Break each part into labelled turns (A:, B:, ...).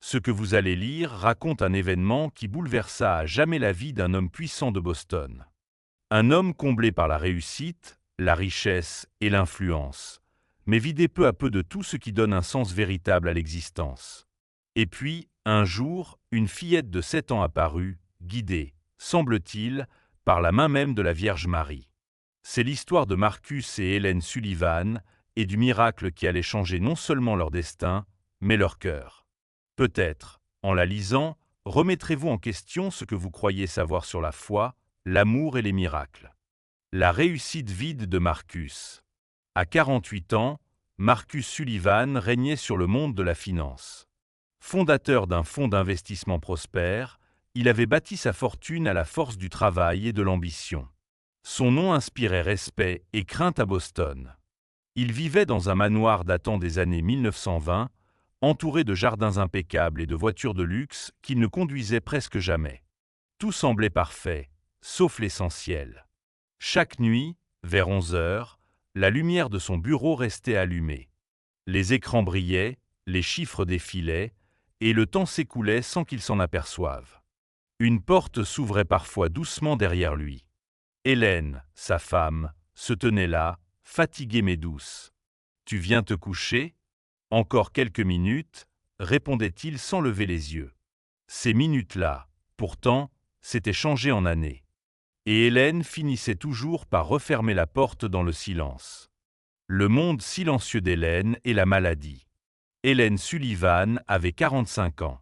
A: Ce que vous allez lire raconte un événement qui bouleversa à jamais la vie d'un homme puissant de Boston. Un homme comblé par la réussite, la richesse et l'influence, mais vidé peu à peu de tout ce qui donne un sens véritable à l'existence. Et puis, un jour, une fillette de 7 ans apparut, guidée, semble-t-il, par la main même de la Vierge Marie. C'est l'histoire de Marcus et Hélène Sullivan et du miracle qui allait changer non seulement leur destin, mais leur cœur. Peut-être, en la lisant, remettrez-vous en question ce que vous croyez savoir sur la foi, l'amour et les miracles. La réussite vide de Marcus. À 48 ans, Marcus Sullivan régnait sur le monde de la finance. Fondateur d'un fonds d'investissement prospère, il avait bâti sa fortune à la force du travail et de l'ambition. Son nom inspirait respect et crainte à Boston. Il vivait dans un manoir datant des années 1920, entouré de jardins impeccables et de voitures de luxe qu'il ne conduisait presque jamais. Tout semblait parfait, sauf l'essentiel. Chaque nuit, vers 11 heures, la lumière de son bureau restait allumée. Les écrans brillaient, les chiffres défilaient, et le temps s'écoulait sans qu'il s'en aperçoive. Une porte s'ouvrait parfois doucement derrière lui. Hélène, sa femme, se tenait là, fatiguée mais douce. « Tu viens te coucher ? » « Encore quelques minutes, » répondait-il sans lever les yeux. Ces minutes-là, pourtant, s'étaient changées en années. Et Hélène finissait toujours par refermer la porte dans le silence. Le monde silencieux d'Hélène et la maladie. Hélène Sullivan avait 45 ans.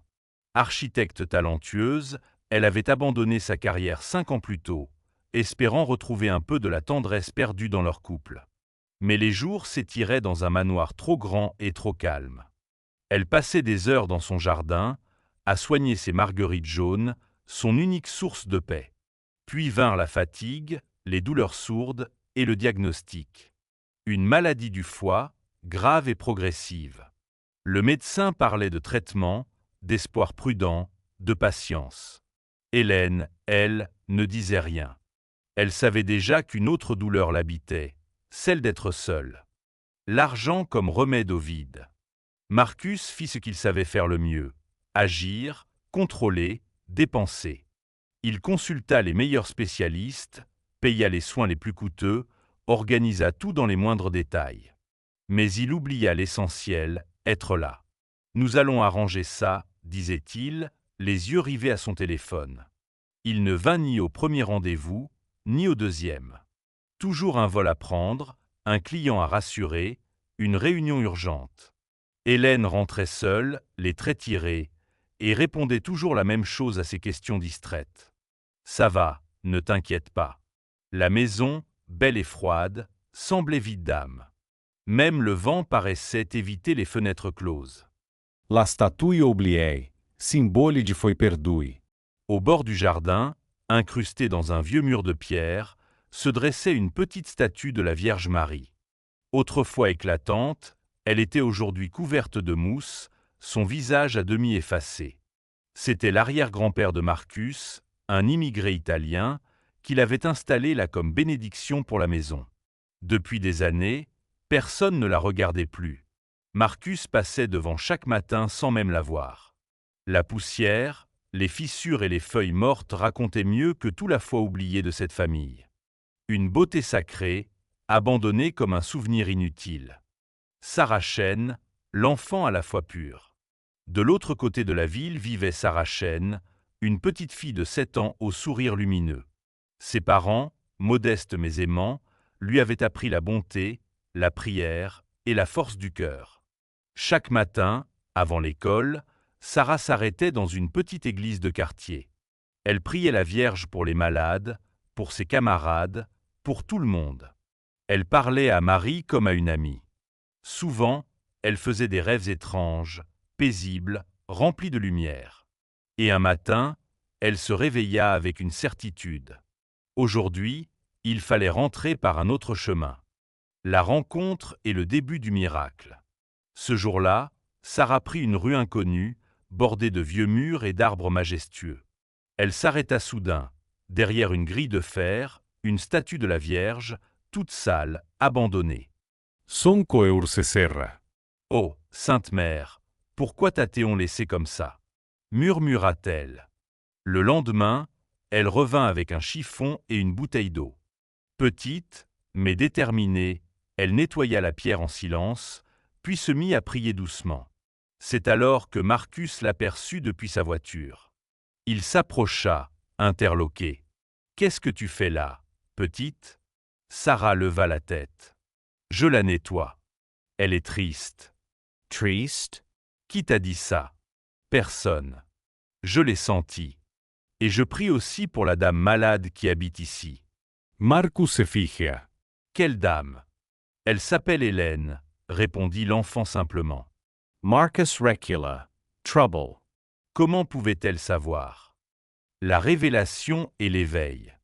A: Architecte talentueuse, elle avait abandonné sa carrière 5 ans plus tôt, espérant retrouver un peu de la tendresse perdue dans leur couple. Mais les jours s'étiraient dans un manoir trop grand et trop calme. Elle passait des heures dans son jardin, à soigner ses marguerites jaunes, son unique source de paix. Puis vinrent la fatigue, les douleurs sourdes et le diagnostic. Une maladie du foie, grave et progressive. Le médecin parlait de traitement, d'espoir prudent, de patience. Hélène, elle, ne disait rien. Elle savait déjà qu'une autre douleur l'habitait, celle d'être seule. L'argent comme remède au vide. Marcus fit ce qu'il savait faire le mieux, agir, contrôler, dépenser. Il consulta les meilleurs spécialistes, paya les soins les plus coûteux, organisa tout dans les moindres détails. Mais il oublia l'essentiel, être là. « Nous allons arranger ça », disait-il, les yeux rivés à son téléphone. Il ne vint ni au premier rendez-vous, ni au deuxième. Toujours un vol à prendre, un client à rassurer, une réunion urgente. Hélène rentrait seule, les traits tirés, et répondait toujours la même chose à ses questions distraites. « Ça va, ne t'inquiète pas. » La maison, belle et froide, semblait vide d'âme. Même le vent paraissait éviter les fenêtres closes.
B: La statue oubliée, symbole de foi perdue.
A: Au bord du jardin, incrustée dans un vieux mur de pierre, se dressait une petite statue de la Vierge Marie. Autrefois éclatante, elle était aujourd'hui couverte de mousse, son visage à demi effacé. C'était l'arrière-grand-père de Marcus, un immigré italien, qui l'avait installée là comme bénédiction pour la maison. Depuis des années, personne ne la regardait plus. Marcus passait devant chaque matin sans même la voir. La poussière, les fissures et les feuilles mortes racontaient mieux que tout la foi oubliée de cette famille. Une beauté sacrée, abandonnée comme un souvenir inutile. Sarah Chen, l'enfant à la foi pure. De l'autre côté de la ville vivait Sarah Chen, une petite fille de 7 ans au sourire lumineux. Ses parents, modestes mais aimants, lui avaient appris la bonté, la prière et la force du cœur. Chaque matin, avant l'école, Sarah s'arrêtait dans une petite église de quartier. Elle priait la Vierge pour les malades, pour ses camarades, pour tout le monde. Elle parlait à Marie comme à une amie. Souvent, elle faisait des rêves étranges, paisibles, remplis de lumière. Et un matin, elle se réveilla avec une certitude. Aujourd'hui, il fallait rentrer par un autre chemin. La rencontre est le début du miracle. Ce jour-là, Sarah prit une rue inconnue, bordée de vieux murs et d'arbres majestueux. Elle s'arrêta soudain. Derrière une grille de fer, une statue de la Vierge, toute sale, abandonnée.
B: Sonco eur se serra.
A: « Oh, Sainte Mère, Pourquoi t'a-t-on laissé comme ça? Murmura-t-elle. Le lendemain, elle revint avec un chiffon et une bouteille d'eau. Petite, mais déterminée, elle nettoya la pierre en silence, puis se mit à prier doucement. C'est alors que Marcus l'aperçut depuis sa voiture. Il s'approcha, interloqué. « Qu'est-ce que tu fais là, petite ?» Sarah leva la tête. « Je la nettoie. Elle est triste. »«
B: Triste?
A: Qui t'a dit ça? » ?»« Personne. Je l'ai senti. Et je prie aussi pour la dame malade qui habite ici. »«
B: Marcus se fija.
A: Quelle dame? » ?»« Elle s'appelle Hélène, » répondit l'enfant simplement.
B: Marcus recula. Trouble.
A: Comment pouvait-elle savoir? La révélation et l'éveil.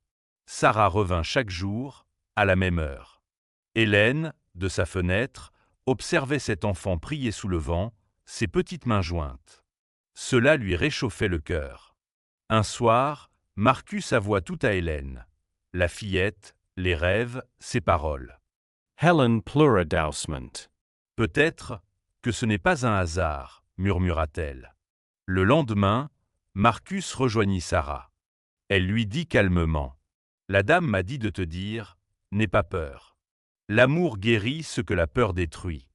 A: Sarah revint chaque jour, à la même heure. Hélène, de sa fenêtre, observait cet enfant prier sous le vent, ses petites mains jointes. Cela lui réchauffait le cœur. Un soir, Marcus avoua tout à Hélène. La fillette, les rêves, ses paroles.
B: Helen pluridausment.
A: Peut-être que ce n'est pas un hasard, murmura-t-elle. Le lendemain, Marcus rejoignit Sarah. Elle lui dit calmement. La dame m'a dit de te dire, n'aie pas peur. L'amour guérit ce que la peur détruit.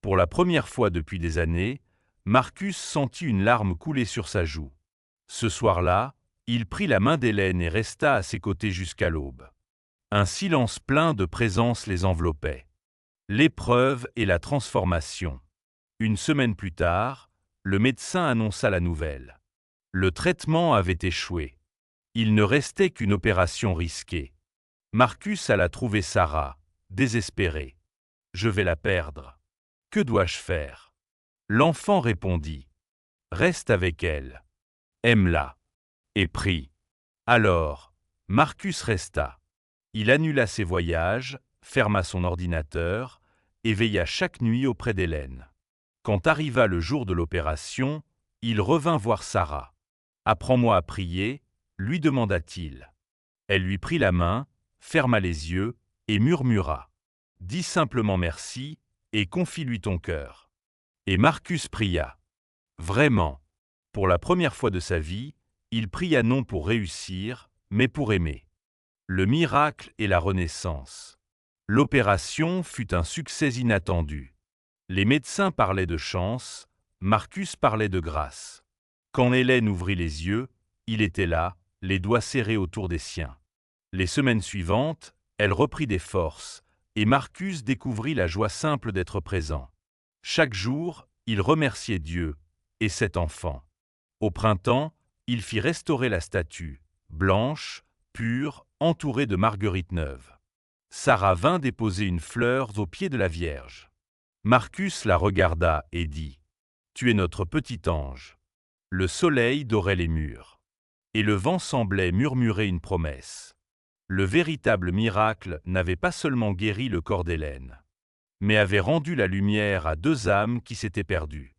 A: Pour la première fois depuis des années, Marcus sentit une larme couler sur sa joue. Ce soir-là, il prit la main d'Hélène et resta à ses côtés jusqu'à l'aube. Un silence plein de présence les enveloppait. L'épreuve et la transformation. Une semaine plus tard, le médecin annonça la nouvelle. Le traitement avait échoué. Il ne restait qu'une opération risquée. Marcus alla trouver Sarah, désespérée. « Je vais la perdre. Que dois-je faire ?» L'enfant répondit. « Reste avec elle. Aime-la. » Et prie. Alors, Marcus resta. Il annula ses voyages, ferma son ordinateur et veilla chaque nuit auprès d'Hélène. Quand arriva le jour de l'opération, il revint voir Sarah. « Apprends-moi à prier » lui demanda-t-il. Elle lui prit la main, ferma les yeux et murmura. « Dis simplement merci et confie-lui ton cœur. » Et Marcus pria. Vraiment, pour la première fois de sa vie, il pria non pour réussir, mais pour aimer. Le miracle et la renaissance. L'opération fut un succès inattendu. Les médecins parlaient de chance, Marcus parlait de grâce. Quand Hélène ouvrit les yeux, il était là, les doigts serrés autour des siens. Les semaines suivantes, elle reprit des forces, et Marcus découvrit la joie simple d'être présent. Chaque jour, il remerciait Dieu et cet enfant. Au printemps, il fit restaurer la statue, blanche, pure, entourée de marguerites neuves. Sarah vint déposer une fleur aux pieds de la Vierge. Marcus la regarda et dit « Tu es notre petit ange. » Le soleil dorait les murs. Et le vent semblait murmurer une promesse. Le véritable miracle n'avait pas seulement guéri le corps d'Hélène, mais avait rendu la lumière à deux âmes qui s'étaient perdues.